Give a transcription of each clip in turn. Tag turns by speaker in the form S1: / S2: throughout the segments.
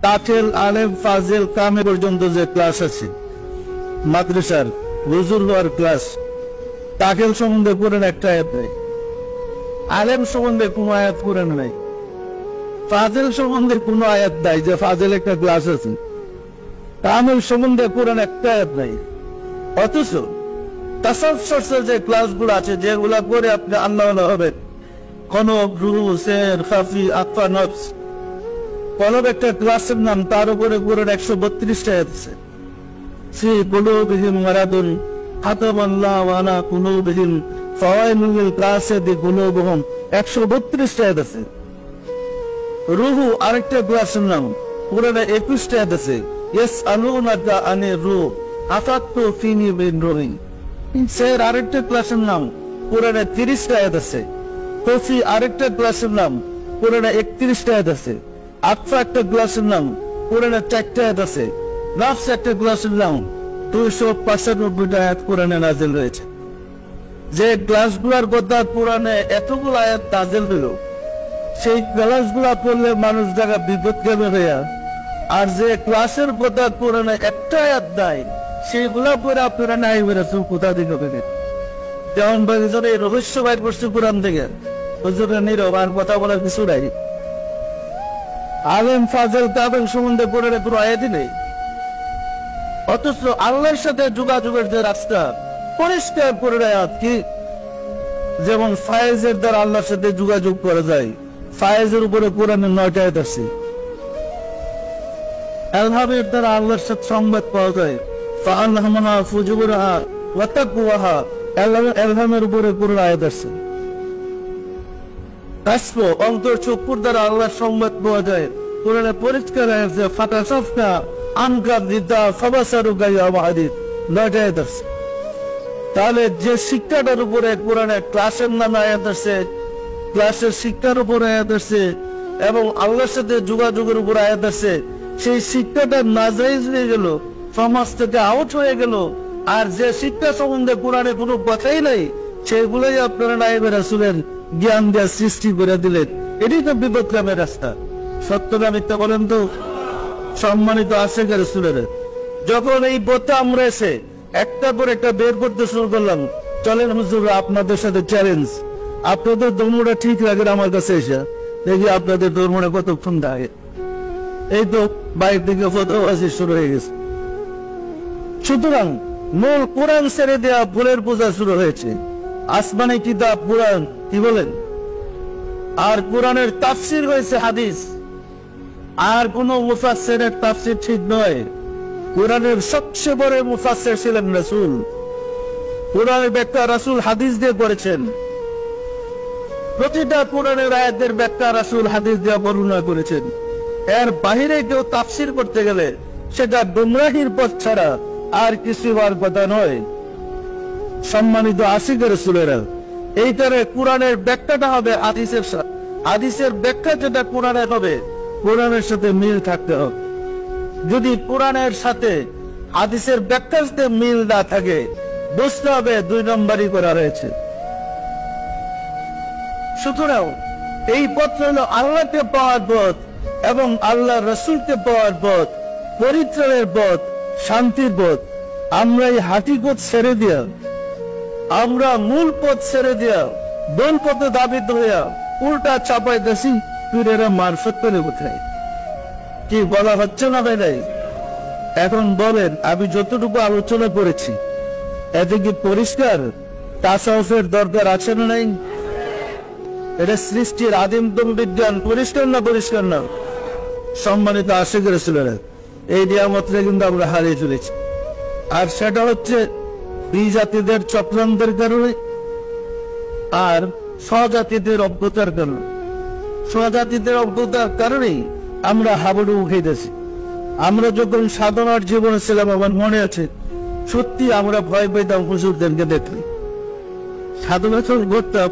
S1: দাখিল, আলেম, ফাজিল, কামে পর্যন্ত যে ক্লাস আছে মাদ্রাসার হুজুর হওয়ার ক্লাস, দাখিল সম্বন্ধে কোরআন একটা আয়াত নেই, আলেম সম্বন্ধে কোনো আয়াত কোরআন নাই, ফাজিল সম্বন্ধে কোনো আয়াত নাই যে ফাজিল একটা ক্লাস আছে, কামেল সম্বন্ধে কোরআন একটা আয়াত নাই। অথচ তাসাউফ চর্চার যে ক্লাসগুলো আছে যেগুলা করে আপনি আল্লাহ হবেন, কনক, রুহু, সের, খাফি, আফা, নফস, কলব একটা ক্লাসের নাম, তার উপরে কোরআন 132টা আয়াত আছে। ফি কুলুবিহিম মারাদুন খাতামাল্লাহু আলা কুলুবিহিম ফাওয়াইলুল লিল কাসিদি কুলুবুহুম, 132টা আয়াত আছে। রুহু আরেকটা ক্লাসের নাম, কোরআনে 21টা আয়াত আছে। ইয়াসআলুনাকা আনির রূহ আফাতু ফিনি বিন রূহি, সের আরেকটা ক্লাসের নাম, কোরআনে 30টা আয়াত আছে। কফি আরেকটা ক্লাসের নাম, কোরআনে 31টা আয়াত আছে। আফা একটা ক্লাসের নাম, কোরআনে 4টা আয়াত আছে। নফস একটা ক্লাসের নাম, 295টা আয়াত কোরআনে নাযিল হয়েছে। যে ক্লাসগুলোর কথা কোরআনে এতগুলো আয়াত নাযিল হলো, সেই ক্লাসগুলা পড়লে মানুষ জায়গা বিপদগামী হইয়া, আর যে ক্লাসের কথা কোরআনে একটা আয়াত নাই সেইগুলা পরে আপনারা নাই বেরোচ্ছেন কোথা দিকে পেতে। যেমন এই রহস্য বাইর করছে কোরআন থেকে, হুজুরের নীরব, আর কথা বলার কিছু নাই। আলেম, ফাজিল, কামেল সম্বন্ধে কোরআনে কোনো আয়াতই নেই। অথচ আল্লাহর সাথে যোগাযোগের যে রাস্তা পরিষ্কার করে আয়াত কি, যেমন ফায়েজের দ্বারা আল্লাহর সাথে যোগাযোগ করা যায়, ফায়েজের উপরে কোরআনে 9টা আয়াত আছে। এলহামের দ্বারা আল্লাহর সাথে সংবাদ পাওয়া যায়, ফাআলহামনা ফুজুরাহা ওয়া তাকওয়াহা, এলহামের উপরে কোরআন আয়াত আছে। কাশফ, অন্তর চক্ষুর দ্বারা আল্লাহর সংবাদ পাওয়া যায়, কোরআনে পরিষ্কার আছে। ফাতাসাফনা আনকা দিদা ফাবাসারু গায়া ওয়াহাদিদ, 9টা আয়াত আছে। তাহলে যে শিক্ষাটার উপরে কোরআনে ক্লাসের নামে আয়াত আছে, ক্লাসের শিক্ষার উপরে আয়াত আছে এবং আল্লাহর সাথে যোগাযোগের উপর আয়াত আছে, সেই শিক্ষাটা নাজায়েজ হয়ে গেল, সমাজ থেকে আউট হয়ে গেল। আর যে শিক্ষা সম্বন্ধে কোরআনে কোনো কথাই নাই, সেগুলোই আপনারা নায়েবে রাসূলের জ্ঞান দিয়ে সৃষ্টি করে দিলেন। এটাই তো বিপদগামের রাস্তা। সত্য না মিথ্যা বলেন তো? সম্মানিত আশিকে রাসূলের, যখন এই পথে আমরা এসে একটা পর একটা বের করতে শুরু করলাম, চলেন হুজুর আপনাদের সাথে চ্যালেঞ্জ, আপনাদের ধর্মটা ঠিক লাগে আমার কাছে এসে দেখি আপনাদের ধর্মটা কতক্ষণ থাকে। এই তো বাইরে থেকে ফতোয়াবাজি শুরু হয়ে গেছে। সুতরাং মূল কোরআন ছেড়ে দেওয়া ফুলের পূজা শুরু হয়েছে। আসমানি কিতাব কোরআন কি বলেন, আর কোরআনের তাফসির হয়েছে হাদিস। আর কোন মুফাসসিরের তাফসির ঠিক নয়। কোরআনের সবচেয়ে বড় মুফাসসির ছিলেন রাসূল। কোরআনের ব্যাখ্যা রাসূল হাদিস দিয়ে করেছেন। প্রতিটা কোরআনের আয়াতের ব্যাখ্যা রাসূল হাদিস দিয়ে বর্ণনা করেছেন। এর বাহিরে কেউ তাফসির করতে গেলে সেটা গুমরাহির পথ ছাড়া আর কিছু হওয়ার কথা নয়। সম্মানিত আশিকে রাসূলেরা, এইটারে কোরআনের ব্যাখ্যাটা হবে হাদিসের সাথে, হাদিসের ব্যাখ্যা যেটা কোরআনের হবে কোরআনের সাথে মিল থাকতে হবে। যদি কোরআনের সাথে হাদিসের ব্যাখ্যার সাথে মিল না থাকে, বুঝতে হবে 2 নম্বরই করা হয়েছে। সুতরাং এই পথ হলো আল্লাহকে পাওয়ার পথ এবং আল্লাহ রসুলকে পাওয়ার পথ, পরিত্রাণের পথ, শান্তির পথ। আমরা এই হাঁটি পথ ছেড়ে দিয়া, আমরা মূল পথ ছেড়ে দিয়া দোল পথে দাবিত হইয়া উল্টা চাপাইতেছি, পীরেরা মারফত করে কোথায় কি বলা হচ্ছে না ভাই? নাই। এখন বলেন, আমি যতটুকু আলোচনা করেছি এতে কি পরিষ্কার তাসাউফের দরকার আছে না নাই? এটা সৃষ্টির আদিমতম বিজ্ঞান, পরিষ্কার না পরিষ্কার না? সম্মানিত আশিক রাসূলেরা, এই নিয়ামতটা কিন্তু আমরা হারিয়ে চলেছি। আর সেটা হচ্ছে বিজাতিদের চক্রান্তের কারণে আর স্বজাতিদের অজ্ঞতার কারণে। স্বজাতিদের অজ্ঞতার কারণেই আমরা হাবুডুবু খেয়েছি। আমরা যখন সাধনার জীবনে ছিলাম, আমার মনে আছে, সত্যি আমরা ভয় পেতাম হুজুরদেরকে দেখলে। সাধনা যখন করতাম,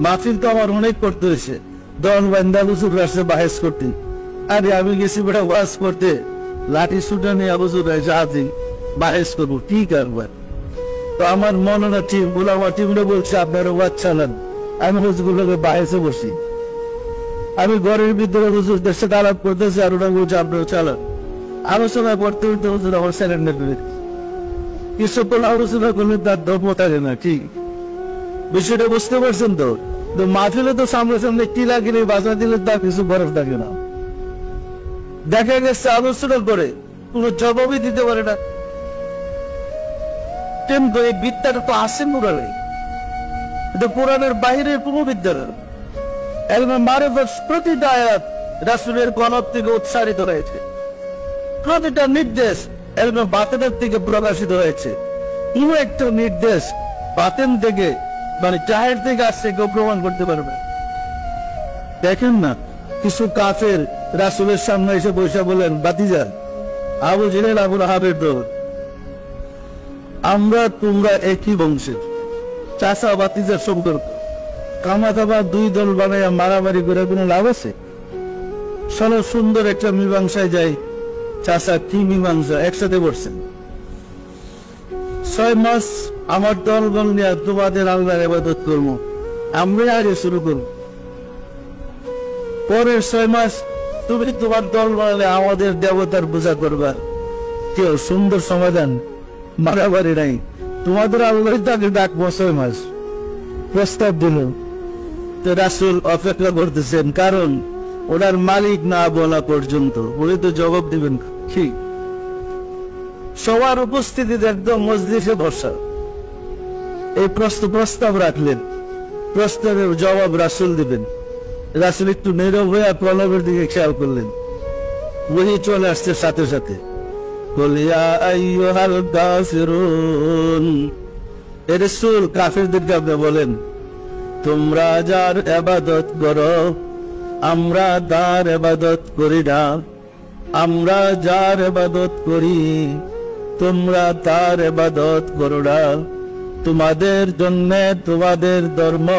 S1: মাহফিল তো আমার অনেক করতে হয়েছে, দল বান্দা হুজুর রাস্তায় বাহেস করতে। আরে আমি গেছি বেটা ওয়াজ করতে, লাঠি সুটা নিয়ে হুজুর রাজি বাহেস করবো, ঠিক আর তো আমার মনে না টিম গুলো, আমার টিমটা বলছে আপনারা ওয়াজ চালান, আমি হুজুরগুলোকে বাহেসে বসি। আমি ঘরের ভিতরে হুজুরদের সাথে আলাপ করতেছি, আর ওরা বলছে আপনারা চালান। আলোচনা করতে করতে হুজুর আমার স্যালেন্ডার করে কিছুক্ষণ আলোচনা করলে তার ধর্ম থাকে না। ঠিক বিষয়টা বুঝতে পারছেন তো? মাহফিলে তো সামনে সামনে কি লাগিলে বাজা দিলে তার কিছু বরফ থাকে না। দেখা গেছে আলোচনা করে কোন জবাবই দিতে পারে না। কিন্তু এই বিদ্যাটা তো আসেন কোরআনে, এটা কোরআনের বাইরের কোনো বিদ্যা না। এলমে মারিফাত প্রতিটা আয়াত রাসূলের কলব থেকে উচ্চারিত হয়েছে, প্রতিটা নির্দেশ এলমে বাতিনের থেকে প্রকাশিত হয়েছে। কোন একটা নির্দেশ বাতিন থেকে মানে জাহের থেকে আসছে কেউ প্রমাণ করতে পারবে? দেখেন না, কিছু কাফের রাসূলের সামনে এসে বসে বলেন, বাতিজা আবু জেহেল আবু লাহাবের দল, আমরা তোমরা একই বংশের, চাচা বাতিজার সম্পর্ক, কামাতাবা দুই দল বানাইয়া মারামারি করে কোনো লাভ আছে? চলো সুন্দর একটা মীমাংসায় যাই। চাচা কি মীমাংসা? একসাথে বসছেন, 6 মাস আমার দলবল নিয়ে তোমাদের আল্লাহর ইবাদত করবো, আমরা আগে শুরু করবো। পরের 6 মাস তুমি তোমার দল বানালে আমাদের দেবতার পূজা করবা। কেউ সুন্দর সমাধান, মারামারি নাই, তোমাদের আল্লাহ তাকে ডাকবো। 6 মাস প্রস্তাব দিল। তো রাসূল অপেক্ষা করতেছেন, কারণ ওনার মালিক না বলা পর্যন্ত উনি তো জবাব দিবেন। কি সবার উপস্থিতিতে একদম মজলিসে বসা, এই প্রস্তাব রাখলেন, প্রস্তাবের জবাব রাসূল দিবেন। রাসূল একটু নীরব হয়ে কলবের দিকে খেয়াল করলেন, ওহি চলে আসছে সাথে সাথে। বলিয়া আইয়ুহাল কাফিরুন, এ রাসূল কাফিরদেরকে আপনি বলেন, তোমরা যার ইবাদত করো আমরা তার ইবাদত করি না, আমরা যার ইবাদত করি তোমরা তার ইবাদত করো না। তোমাদের জন্য তোমাদের ধর্ম,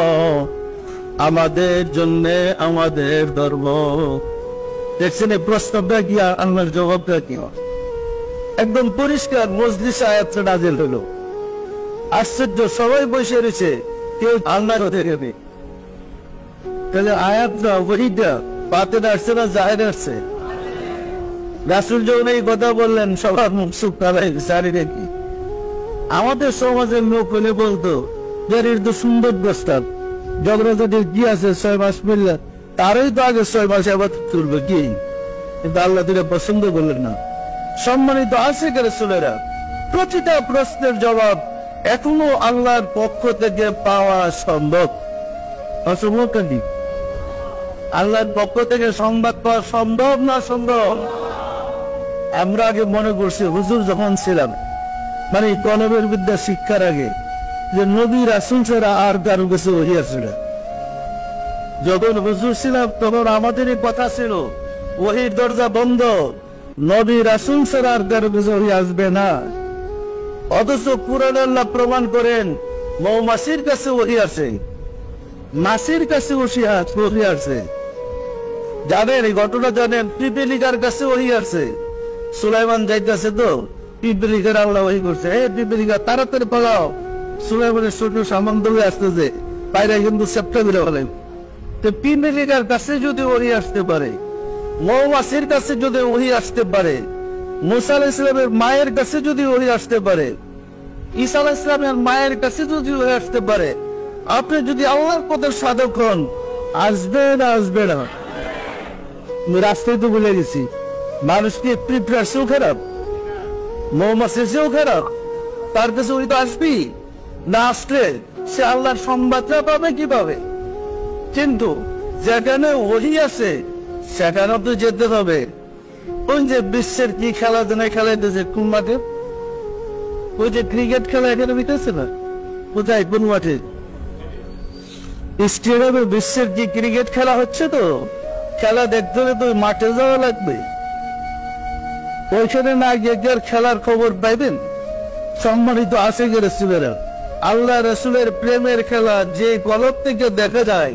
S1: আমাদের জন্য আমাদের ধর্ম। দেখছেন এই প্রস্তাবটা কি, আল্লাহর জবাবটা কি? একদম পরিষ্কার মজলিসে আয়াতটা নাযিল হলো। আশ্চর্য, সবাই বসে রয়েছে, কেউ আল্লাহর কথা নেবে। তাহলে আয়াতটা ওহিটা বাতিন আসছে না জাহের আসছে? রাসূল যখন এই কথা বললেন সবার মুখ চুপ করাই চারিরে। কি আমাদের সমাজের লোক হলে বলতো যে এর তো সুন্দর প্রস্তাব, জগন্নাথের কি আছে 6 মাস পড়লে তারই তো আগে 6 মাস আবার তুলবে কি? কিন্তু আল্লাহ তিনি পছন্দ করলেন না। সম্মানিত আছে রাসূলেরা, প্রতিটা প্রশ্নের জবাব এখনো আল্লাহর পক্ষ থেকে পাওয়া সম্ভব। অসম্ভব কি? আল্লাহর পক্ষ থেকে সংবাদ পাওয়া সম্ভব না সম্ভব? আমরা আগে মনে করছি হুজুর যখন ছিলাম, মানে কলবের বিদ্যা শিক্ষার আগে, যে নবী রাসূল ছাড়া আর কারো কাছে ওহী আসে না। যখন হুজুর ছিলাম তখন আমাদের কথা ছিল ওহীর দরজা বন্ধ, নবী রাসূল ছাড়া আর কারো কাছে ওহী আসবে না। অথচ কুরআন আল্লাহ প্রমাণ করেন মৌমাছির কাছে ওহী আসে, মাছির কাছে ওহী আসে। জানেন এই ঘটনা? জানেন পিপিলিকার কাছে ওহী আসে। সুলাইমান যাইতেছে তো পিপিলিকার আল্লাহ ওহী করছে, হে পিপিলিকা তাড়াতাড়ি পালাও, সুলাইমানের ছোট সামান দলে আসতেছে, বাইরে কিন্তু সেপ্টা করে বলেন। তো পিপিলিকার কাছে যদি ওহী আসতে পারে, মৌমাছির কাছে যদি ওহী আসতে পারে, মুসা আলাইহিস সালামের মায়ের কাছে যদি ওহী আসতে পারে, ঈসা আলাইহিস সালামের মায়ের কাছে যদি ওহী আসতে পারে, আপনি যদি আল্লাহর পথের সাধক হন, আসবে না আসবে না? রাস্তায় তো বলে গেছি, মানুষকে পিঁপড়ার চেয়েও খারাপ, মৌমাছির চেয়েও খারাপ, তার কাছে ওই তো আসবি না। আসলে সে আল্লাহর সংবাদটা পাবে কিভাবে? কিন্তু যেখানে ওহী আছে সেখানে তো যেতে হবে। ওই যে বিশ্বের কি খেলা জানে খেলাইতেছে কোন মাঠে? ওই যে ক্রিকেট খেলা এখানে বিতেছে না, কোথায় কোন মাঠে? স্টেডিয়ামে বিশ্বের কি ক্রিকেট খেলা হচ্ছে, তো খেলা দেখতে হলে তো মাঠে যাওয়া লাগবে। ওইখানে না গিয়ে খেলার খবর পাইবেন? সম্মানিত আছে রাসূলেরা, আল্লাহ রাসূলের প্রেমের খেলা যে কলব থেকে দেখা যায়